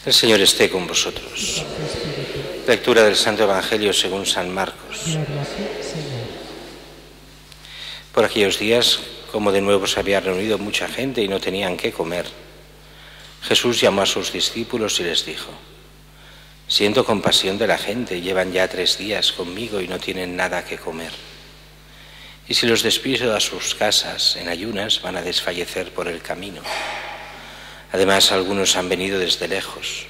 El Señor esté con vosotros. Lectura del Santo Evangelio según San Marcos. Por aquellos días, como de nuevo se había reunido mucha gente y no tenían qué comer, Jesús llamó a sus discípulos y les dijo: siento compasión de la gente, llevan ya 3 días conmigo y no tienen nada que comer. Y si los despido a sus casas en ayunas, van a desfallecer por el camino. Además, algunos han venido desde lejos.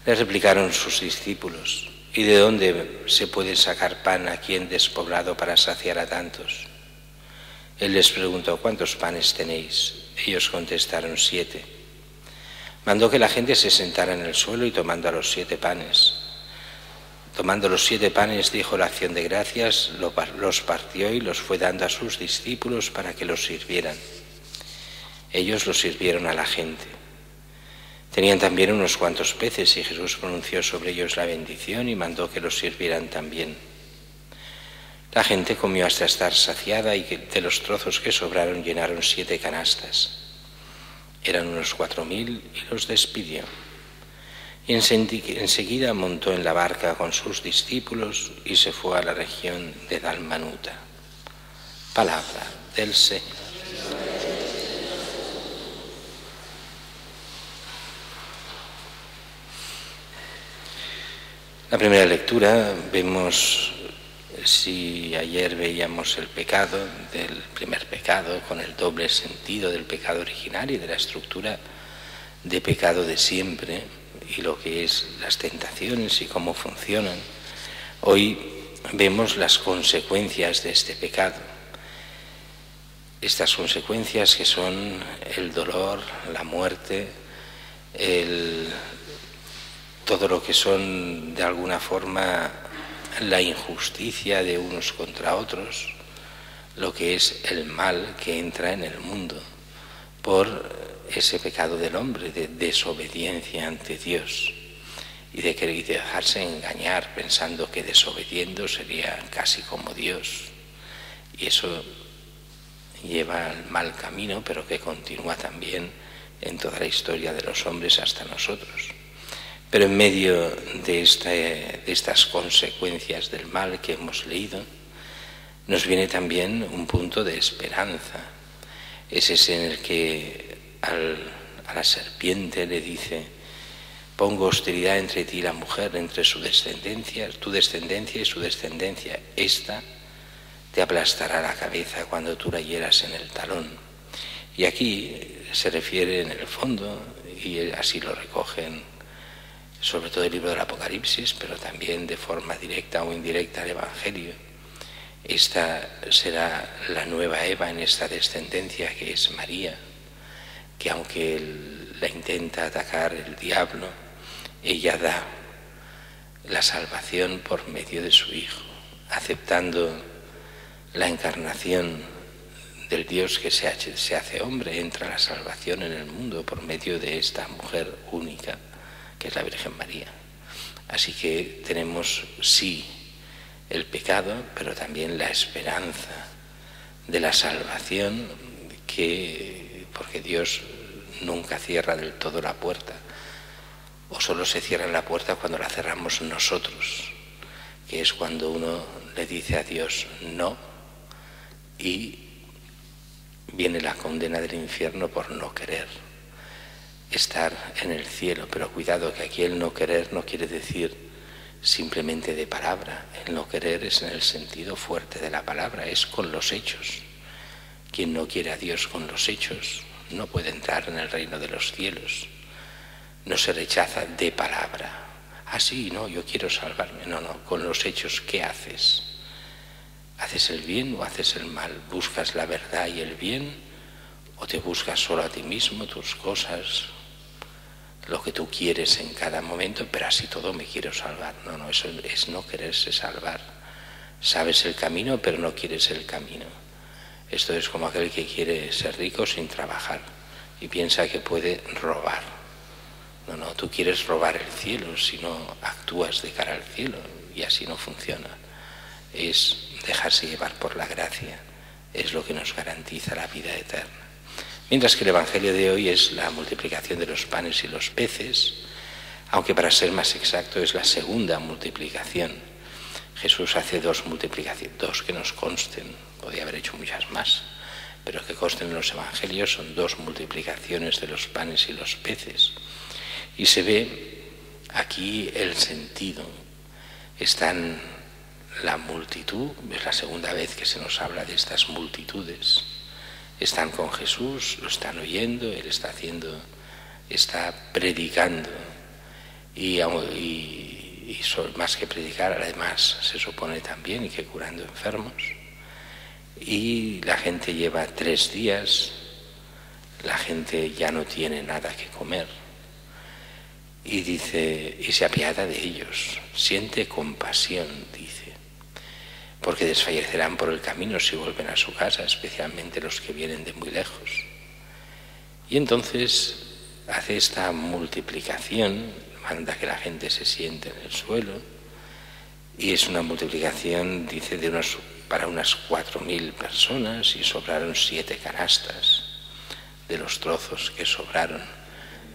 Le replicaron sus discípulos: ¿y de dónde se puede sacar pan aquí en despoblado para saciar a tantos? Él les preguntó: ¿cuántos panes tenéis? Ellos contestaron: 7. Mandó que la gente se sentara en el suelo y tomando los 7 panes, dijo la acción de gracias, los partió y los fue dando a sus discípulos para que los sirvieran. Ellos los sirvieron a la gente. Tenían también unos cuantos peces y Jesús pronunció sobre ellos la bendición y mandó que los sirvieran también. La gente comió hasta estar saciada y de los trozos que sobraron llenaron 7 canastas. Eran unos 4.000 y los despidió. Y enseguida montó en la barca con sus discípulos y se fue a la región de Dalmanuta. Palabra del Señor. La primera lectura vemos, si ayer veíamos el pecado del primer pecado con el doble sentido del pecado original y de la estructura de pecado de siempre y lo que es las tentaciones y cómo funcionan, hoy vemos las consecuencias de este pecado. Estas consecuencias que son el dolor, la muerte, todo lo que son de alguna forma la injusticia de unos contra otros, lo que es el mal que entra en el mundo por ese pecado del hombre de desobediencia ante Dios y de dejarse engañar pensando que desobediendo sería casi como Dios, y eso lleva al mal camino, pero que continúa también en toda la historia de los hombres hasta nosotros. Pero en medio de estas consecuencias del mal que hemos leído, nos viene también un punto de esperanza. Es ese en el que a la serpiente le dice: pongo hostilidad entre ti y la mujer, entre tu descendencia y su descendencia. Esta te aplastará la cabeza cuando tú la hieras en el talón. Y aquí se refiere en el fondo, y así lo recogen sobre todo el libro del Apocalipsis, pero también de forma directa o indirecta el Evangelio. Esta será la nueva Eva en esta descendencia que es María, que aunque la intenta atacar el diablo, ella da la salvación por medio de su Hijo, aceptando la encarnación del Dios que se hace hombre. Entra la salvación en el mundo por medio de esta mujer única, que es la Virgen María. Así que tenemos, sí, el pecado, pero también la esperanza de la salvación, porque Dios nunca cierra del todo la puerta, o solo se cierra la puerta cuando la cerramos nosotros, que es cuando uno le dice a Dios no, y viene la condena del infierno por no querer estar en el cielo. Pero cuidado, que aquí el no querer no quiere decir simplemente de palabra. El no querer es en el sentido fuerte de la palabra, es con los hechos. Quien no quiere a Dios con los hechos no puede entrar en el reino de los cielos. No se rechaza de palabra. Ah, sí, no, yo quiero salvarme. No, con los hechos. ¿Qué haces? ¿Haces el bien o haces el mal? ¿Buscas la verdad y el bien o te buscas solo a ti mismo, tus cosas, lo que tú quieres en cada momento, pero así todo me quiero salvar? No, eso es no quererse salvar. Sabes el camino, pero no quieres el camino. Esto es como aquel que quiere ser rico sin trabajar y piensa que puede robar. No, tú quieres robar el cielo si no actúas de cara al cielo, y así no funciona. Es dejarse llevar por la gracia, es lo que nos garantiza la vida eterna. Mientras que el Evangelio de hoy es la multiplicación de los panes y los peces, aunque para ser más exacto es la segunda multiplicación. Jesús hace dos multiplicaciones, dos que nos consten, podía haber hecho muchas más, pero que consten en los evangelios son dos multiplicaciones de los panes y los peces. Y se ve aquí el sentido. Están la multitud, es la segunda vez que se nos habla de estas multitudes. Están con Jesús, lo están oyendo, Él está predicando. Y más que predicar, además se supone también y que curando enfermos. Y la gente lleva 3 días, la gente ya no tiene nada que comer. Y dice, y se apiada de ellos, siente compasión, dice, porque desfallecerán por el camino si vuelven a su casa, especialmente los que vienen de muy lejos. Y entonces hace esta multiplicación, manda que la gente se siente en el suelo, y es una multiplicación, dice, para unas 4.000 personas, y sobraron 7 canastas de los trozos que sobraron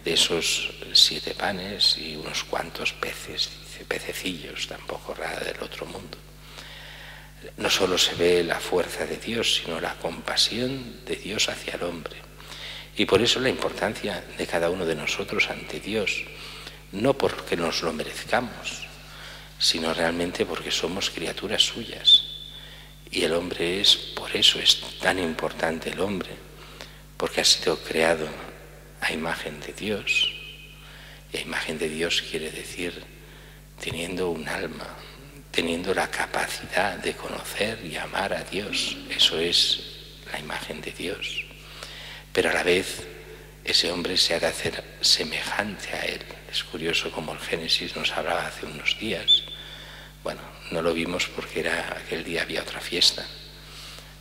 de esos 7 panes y unos cuantos peces, dice, pececillos, tampoco nada del otro mundo. No solo se ve la fuerza de Dios, sino la compasión de Dios hacia el hombre. Y por eso la importancia de cada uno de nosotros ante Dios, no porque nos lo merezcamos, sino realmente porque somos criaturas suyas. Y el hombre por eso es tan importante el hombre, porque ha sido creado a imagen de Dios. Y a imagen de Dios quiere decir teniendo un alma, teniendo la capacidad de conocer y amar a Dios. Eso es la imagen de Dios. Pero a la vez ese hombre se ha de hacer semejante a Él. Es curioso como el Génesis nos hablaba hace unos días. Bueno, no lo vimos porque aquel día había otra fiesta.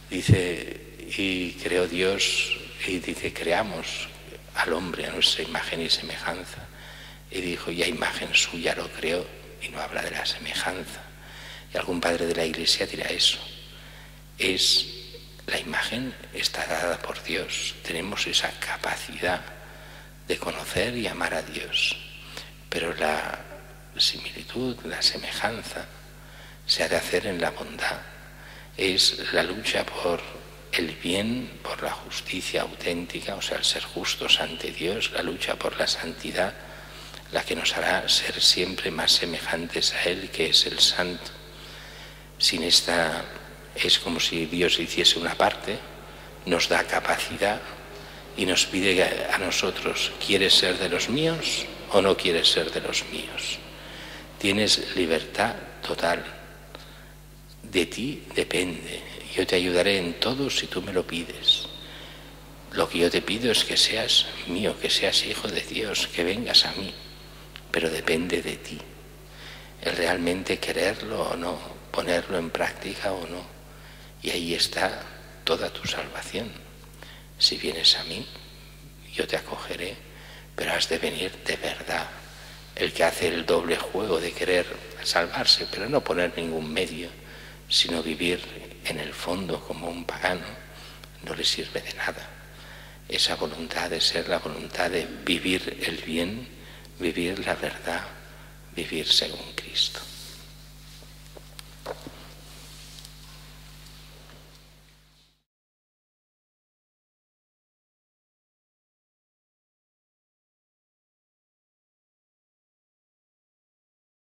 Dice, y creó Dios, y dice, creamos al hombre a nuestra imagen y semejanza. Y dijo, y a imagen suya lo creó, y no habla de la semejanza. Y algún padre de la Iglesia dirá eso. La imagen está dada por Dios. Tenemos esa capacidad de conocer y amar a Dios. Pero la similitud, la semejanza, se ha de hacer en la bondad. Es la lucha por el bien, por la justicia auténtica, o sea, el ser justos ante Dios, la lucha por la santidad, la que nos hará ser siempre más semejantes a Él, que es el santo. Sin esta, es como si Dios hiciese una parte, nos da capacidad y nos pide a nosotros, ¿quieres ser de los míos o no quieres ser de los míos? Tienes libertad total. De ti depende. Yo te ayudaré en todo si tú me lo pides. Lo que yo te pido es que seas mío, que seas hijo de Dios, que vengas a mí. Pero depende de ti. El realmente quererlo o no, ponerlo en práctica o no. Y ahí está toda tu salvación. Si vienes a mí, yo te acogeré, pero has de venir de verdad. El que hace el doble juego de querer salvarse, pero no poner ningún medio, sino vivir en el fondo como un pagano, no le sirve de nada. Esa voluntad de ser la voluntad de vivir el bien, vivir la verdad, vivir según Cristo.